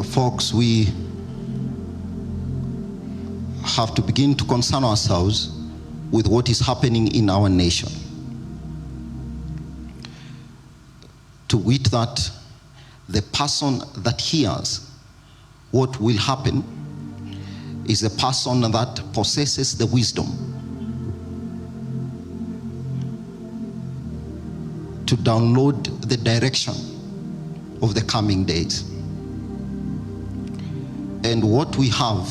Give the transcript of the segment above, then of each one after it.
folks, we have to begin to concern ourselves with what is happening in our nation. To wit that the person that hears what will happen is a person that possesses the wisdom to download the direction of the coming days. And what we have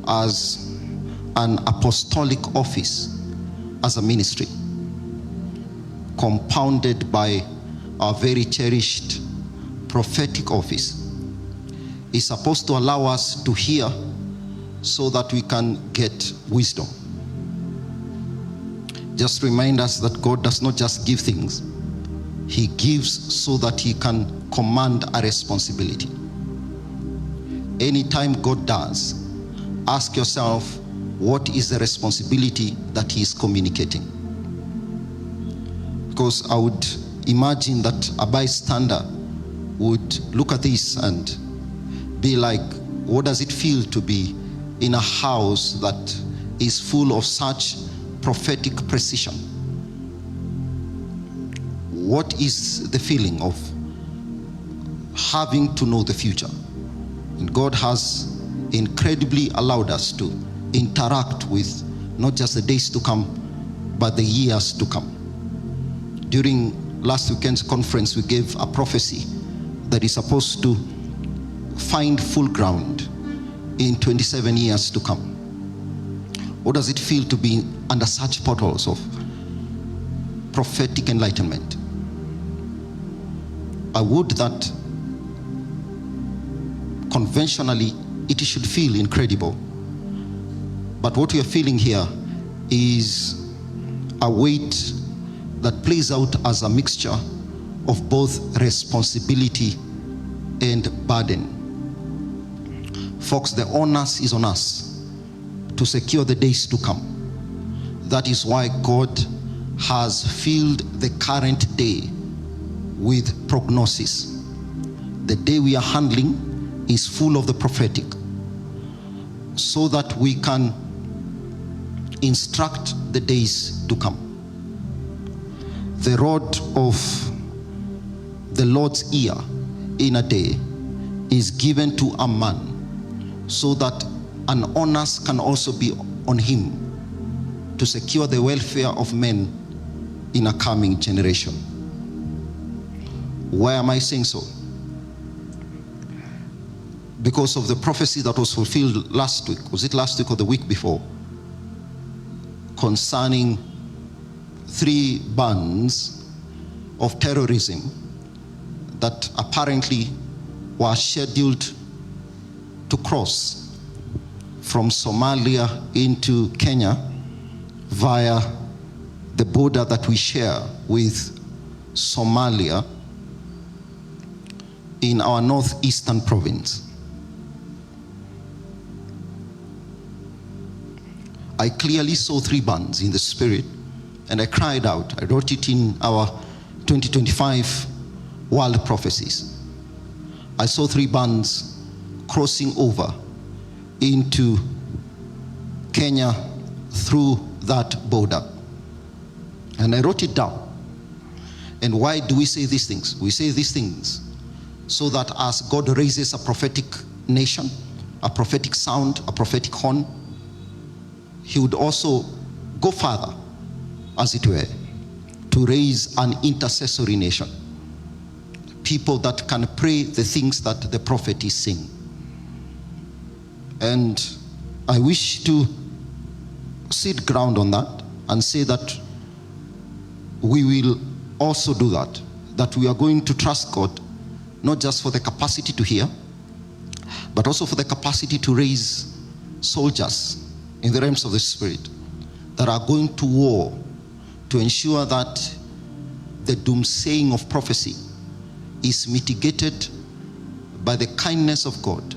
as an apostolic office, as a ministry, compounded by our very cherished prophetic office, is supposed to allow us to hear so that we can get wisdom. Just remind us that God does not just give things, He gives so that He can command a responsibility. Anytime God does, ask yourself, what is the responsibility that He is communicating? Because I would imagine that a bystander would look at this and be like, what does it feel to be in a house that is full of such prophetic precision? What is the feeling of having to know the future? And God has incredibly allowed us to interact with not just the days to come, but the years to come. During last weekend's conference, we gave a prophecy that is supposed to find full ground in 27 years to come. What does it feel to be under such portals of prophetic enlightenment? I would that conventionally it should feel incredible. But what we are feeling here is a weight that plays out as a mixture of both responsibility and burden. Folks, the onus is on us to secure the days to come. That is why God has filled the current day with prognosis. The day we are handling is full of the prophetic, so that we can instruct the days to come. The rod of the Lord's ear in a day is given to a man, so that an onus can also be on him to secure the welfare of men in a coming generation. Why am I saying so? Because of the prophecy that was fulfilled last week. Was it last week or the week before? Concerning 3 bands of terrorism that apparently were scheduled to cross from Somalia into Kenya via the border that we share with Somalia in our northeastern province. I clearly saw 3 bands in the spirit, and I cried out. I wrote it in our 2025 world prophecies. I saw 3 bands crossing over into Kenya through that border. And I wrote it down. And why do we say these things? We say these things so that as God raises a prophetic nation, a prophetic sound, a prophetic horn, He would also go further, as it were, to raise an intercessory nation. People that can pray the things that the prophet is saying. And I wish to sit ground on that and say that we will also do that. That we are going to trust God, not just for the capacity to hear, but also for the capacity to raise soldiers in the realms of the spirit that are going to war to ensure that the doomsaying of prophecy is mitigated by the kindness of God,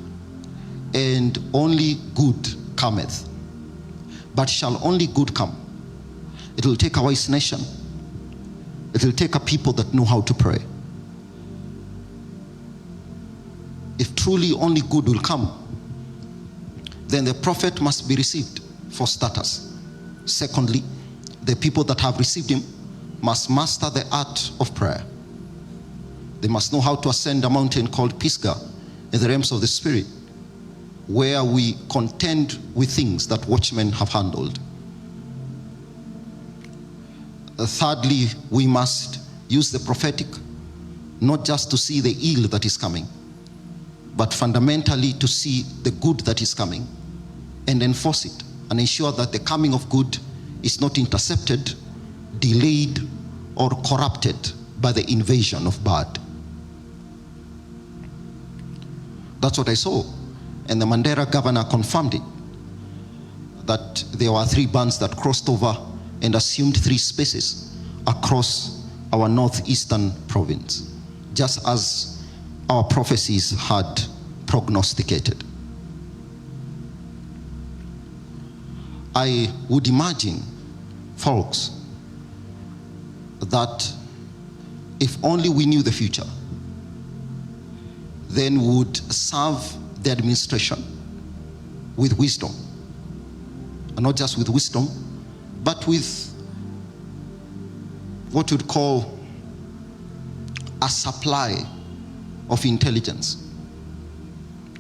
and only good cometh. But shall only good come? It will take a wise nation. It will take a people that know how to pray. if truly only good will come, then the prophet must be received, for starters. Secondly, the people that have received him must master the art of prayer. They must know how to ascend a mountain called Pisgah in the realms of the spirit, where we contend with things that watchmen have handled. Thirdly, we must use the prophetic not just to see the ill that is coming, but fundamentally to see the good that is coming and enforce it and ensure that the coming of good is not intercepted, delayed, or corrupted by the invasion of bad. That's what I saw. And the Mandera governor confirmed it, that there were 3 bands that crossed over and assumed 3 spaces across our northeastern province, just as our prophecies had prognosticated. I would imagine, folks, that if only we knew the future, then we would serve the administration with wisdom. And not just with wisdom, but with what you'd call a supply of intelligence.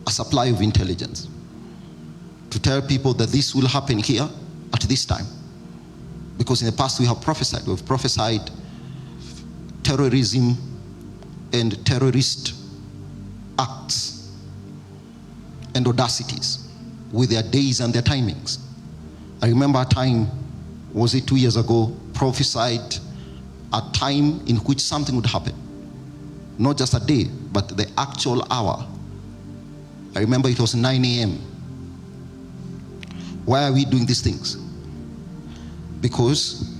A supply of intelligence. To tell people that this will happen here at this time. Because in the past we have prophesied. We've prophesied terrorism and terrorist acts and audacities with their days and their timings. I remember a time, was it 2 years ago, prophesied a time in which something would happen. Not just a day, but the actual hour. I remember it was 9 a.m. Why are we doing these things? Because,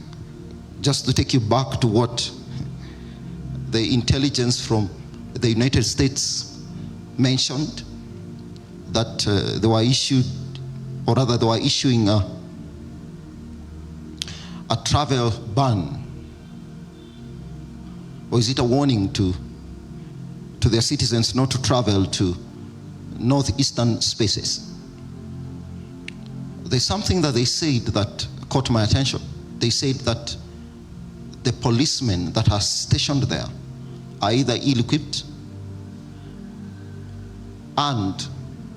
just to take you back to what the intelligence from the United States mentioned, that they were issued, or rather they were issuing a travel ban. Or is it a warning to their citizens not to travel to northeastern spaces? There's something that they said that caught my attention. They said that the policemen that are stationed there are either ill-equipped and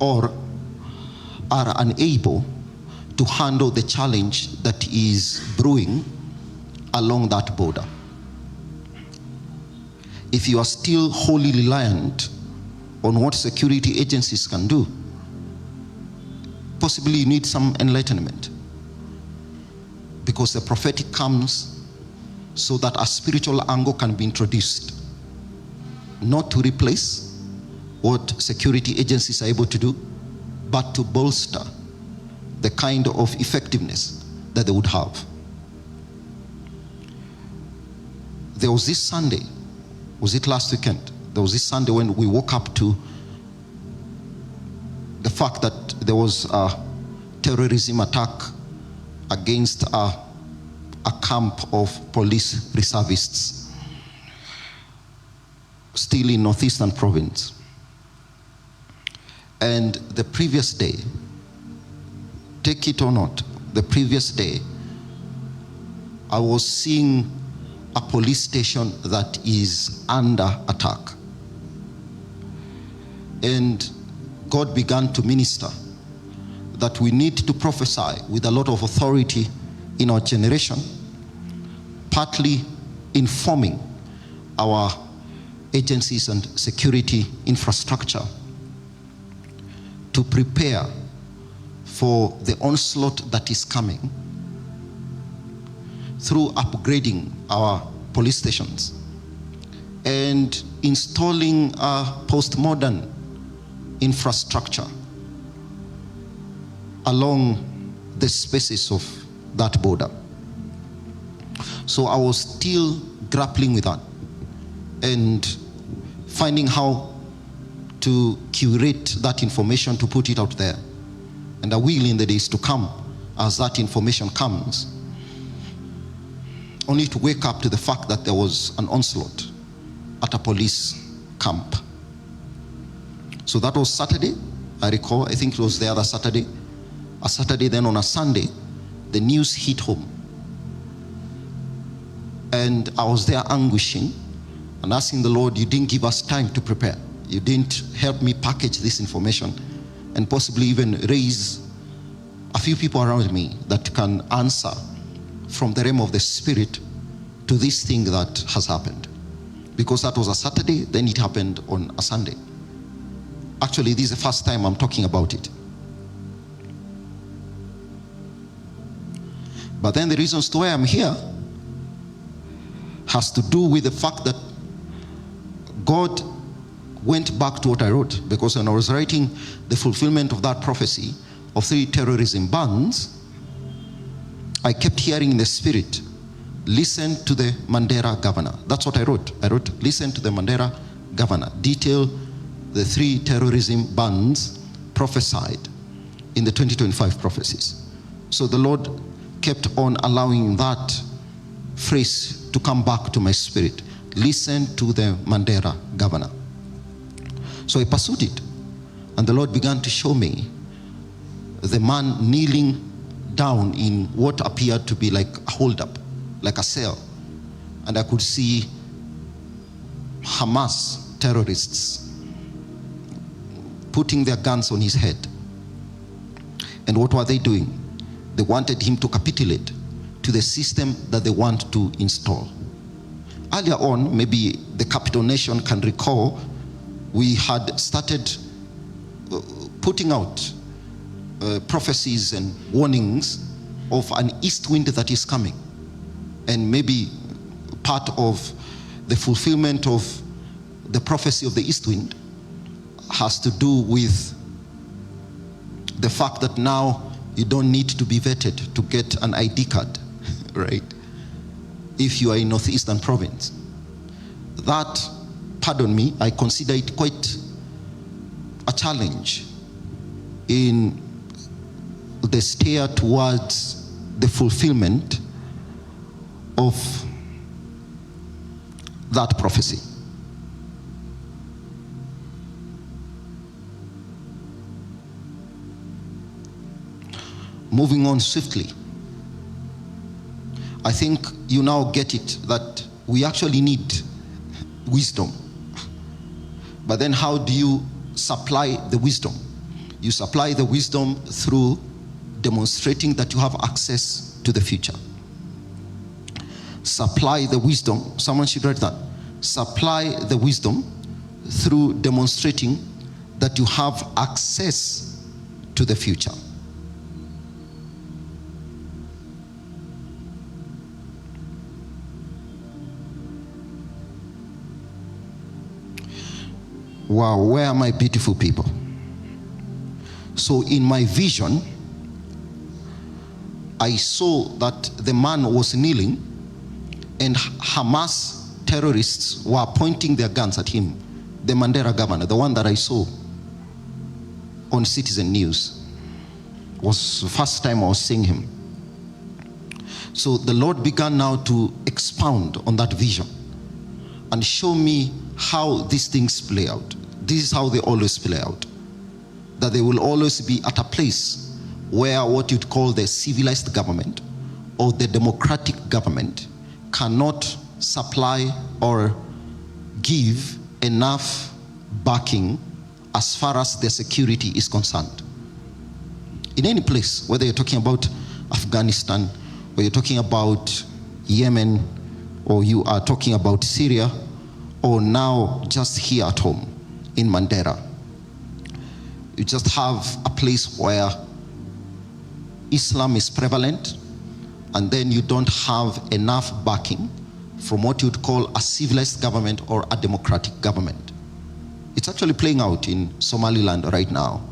or are unable to handle the challenge that is brewing along that border. If you are still wholly reliant on what security agencies can do, possibly you need some enlightenment. Because the prophetic comes so that a spiritual angle can be introduced, not to replace what security agencies are able to do, but to bolster the kind of effectiveness that they would have. There was this Sunday, was it last weekend? There was this Sunday when we woke up to the fact that there was a terrorism attack against a camp of police reservists still in northeastern province. And the previous day, take it or not, the previous day, I was seeing a police station that is under attack. And God began to minister that we need to prophesy with a lot of authority in our generation, partly informing our agencies and security infrastructure to prepare for the onslaught that is coming through upgrading our police stations and installing a postmodern infrastructure along the spaces of that border. So I was still grappling with that and finding how to curate that information to put it out there. And I will in the days to come, as that information comes, only to wake up to the fact that there was an onslaught at a police camp. So that was Saturday, I recall. I think it was the other Saturday. A Saturday, then on a Sunday, the news hit home. And I was there anguishing and asking the Lord, you didn't give us time to prepare. You didn't help me package this information and possibly even raise a few people around me that can answer from the realm of the Spirit to this thing that has happened. Because that was a Saturday, then it happened on a Sunday. Actually, this is the first time I'm talking about it. But then the reasons to why I'm here has to do with the fact that God went back to what I wrote, because when I was writing the fulfillment of that prophecy of 3 terrorism bands, I kept hearing in the Spirit, listen to the Mandera governor. That's what I wrote. I wrote, listen to the Mandera governor. Detail the 3 terrorism bands prophesied in the 2025 prophecies. So the Lord kept on allowing that phrase to come back to my spirit. Listen to the Mandera governor. So I pursued it, and the Lord began to show me the man kneeling down in what appeared to be like a hold-up, like a cell. And I could see Hamas terrorists putting their guns on his head. And what were they doing? They wanted him to capitulate to the system that they want to install. Earlier on, maybe the capital nation can recall, we had started putting out prophecies and warnings of an east wind that is coming. And maybe part of the fulfillment of the prophecy of the east wind has to do with the fact that now you don't need to be vetted to get an ID card, right? If you are in Northeastern Province. That, pardon me, I consider it quite a challenge in the steer towards the fulfillment of that prophecy. Moving on swiftly, I think you now get it that we actually need wisdom. But then how do you supply the wisdom? You supply the wisdom through demonstrating that you have access to the future. Supply the wisdom, someone should write that. Supply the wisdom through demonstrating that you have access to the future. Wow, where are my beautiful people? So in my vision, I saw that the man was kneeling and Hamas terrorists were pointing their guns at him. The Mandera governor, the one that I saw on Citizen News, was the first time I was seeing him. So the Lord began now to expound on that vision and show me how these things play out. This is how they always play out. That they will always be at a place where what you'd call the civilized government or the democratic government cannot supply or give enough backing as far as their security is concerned. In any place, whether you're talking about Afghanistan, or you're talking about Yemen, or you are talking about Syria, or now just here at home in Mandera, you just have a place where Islam is prevalent, and then you don't have enough backing from what you'd call a civilized government or a democratic government. It's actually playing out in Somaliland right now,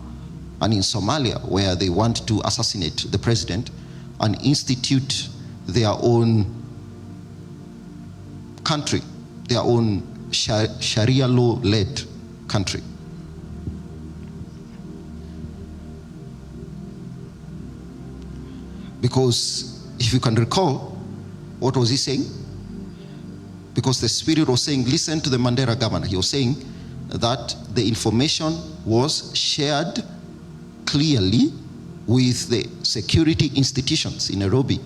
and in Somalia, where they want to assassinate the president and institute their own country, their own Sharia law-led country. Because if you can recall, what was he saying? Because the Spirit was saying, listen to the Mandera governor. He was saying that the information was shared clearly with the security institutions in Nairobi,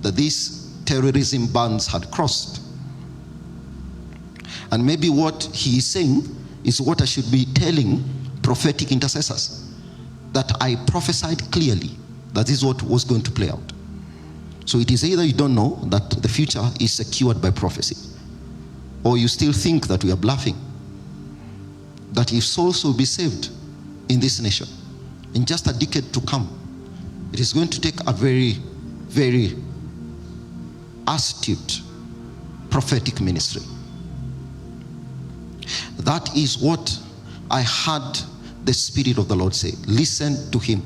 that these terrorism bands had crossed. And maybe what he is saying is what I should be telling prophetic intercessors, that I prophesied clearly that this is what was going to play out. So it is either you don't know that the future is secured by prophecy, or you still think that we are bluffing, that if souls will be saved in this nation in just a decade to come, it is going to take a very, very astute prophetic ministry. That is what I heard the Spirit of the Lord say. Listen to him,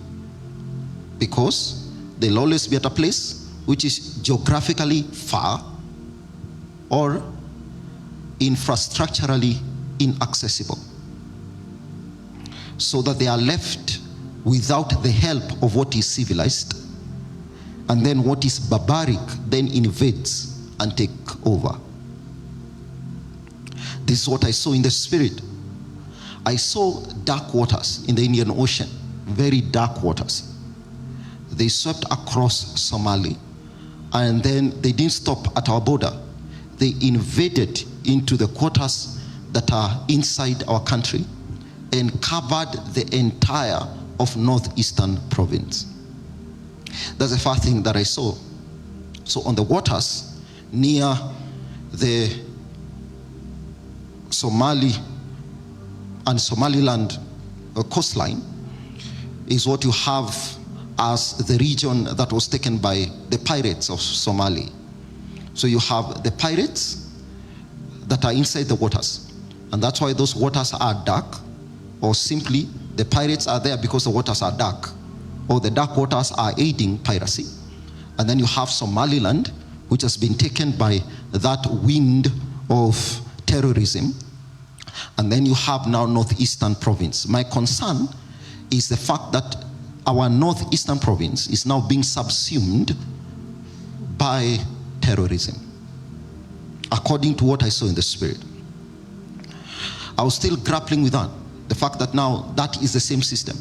because they'll always be at a place which is geographically far or infrastructurally inaccessible, so that they are left without the help of what is civilized, and then what is barbaric then invades and take over. This is what I saw in the Spirit. I saw dark waters in the Indian Ocean, very dark waters. They swept across Somalia, and then they didn't stop at our border. They invaded into the waters that are inside our country and covered the entire of northeastern province. That's the first thing that I saw. So on the waters near the Somali and Somaliland coastline is what you have as the region that was taken by the pirates of Somalia. So you have the pirates that are inside the waters, and that's why those waters are dark, or simply the pirates are there because the waters are dark, or the dark waters are aiding piracy. And then you have Somaliland, which has been taken by that wind of terrorism. And then you have now northeastern province. My concern is the fact that our northeastern province is now being subsumed by terrorism, according to what I saw in the Spirit. I was still grappling with that. The fact that now that is the same system.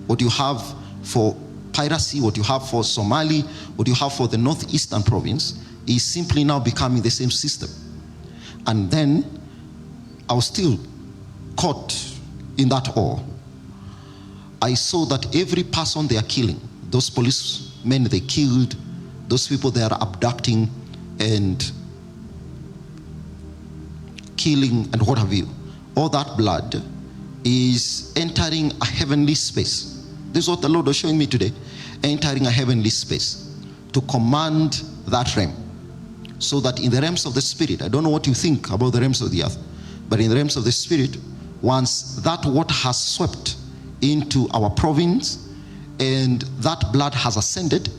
What you have for piracy, what you have for Somali, what you have for the northeastern province is simply now becoming the same system. And then I was still caught in that awe. I saw that every person they are killing, those policemen they killed, those people they are abducting and killing and what have you, all that blood is entering a heavenly space. This is what the Lord was showing me today. Entering a heavenly space to command that realm. So that in the realms of the Spirit, I don't know what you think about the realms of the earth, but in the realms of the Spirit, once that water has swept into our province and that blood has ascended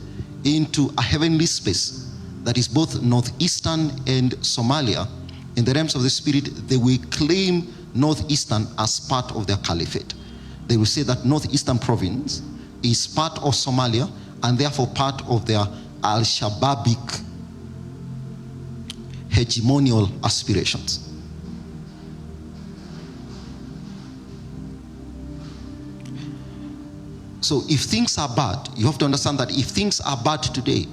into a heavenly space that is both northeastern and Somalia, in the realms of the Spirit, they will claim northeastern as part of their caliphate. They will say that northeastern province is part of Somalia and therefore part of their al-Shababic hegemonial aspirations. So if things are bad, you have to understand that if things are bad today,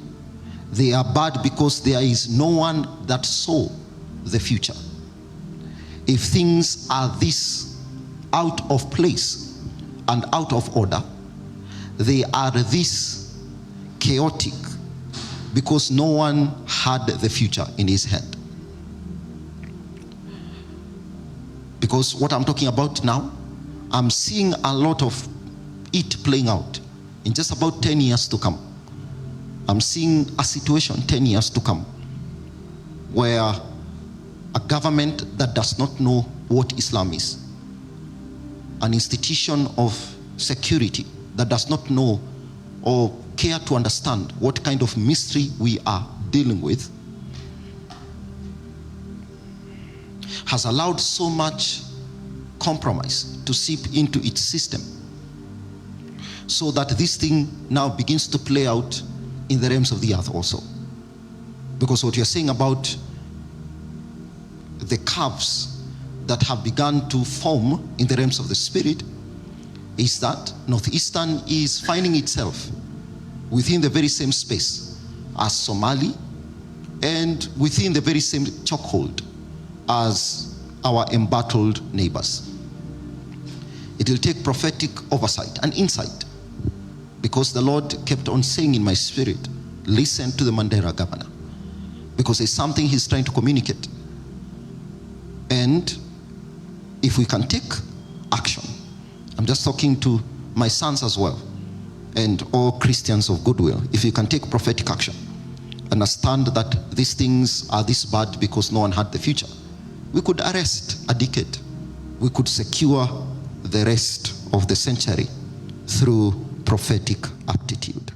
they are bad because there is no one that saw the future. If things are this out of place and out of order, they are this chaotic because no one had the future in his hand. Because what I'm talking about now, I'm seeing a lot of it playing out in just about 10 years to come. I'm seeing a situation 10 years to come where a government that does not know what Islam is, an institution of security that does not know or care to understand what kind of mystery we are dealing with, has allowed so much compromise to seep into its system, so that this thing now begins to play out in the realms of the earth also. Because what you're saying about the curves that have begun to form in the realms of the Spirit is that Northeastern is finding itself within the very same space as Somali and within the very same chokehold as our embattled neighbors. It will take prophetic oversight and insight, because the Lord kept on saying in my spirit, listen to the Mandela governor, because there's something he's trying to communicate. And if we can take action, I'm just talking to my sons as well, and all Christians of goodwill, if you can take prophetic action, understand that these things are this bad because no one had the future, we could arrest a decade. We could secure the rest of the century through prophetic aptitude.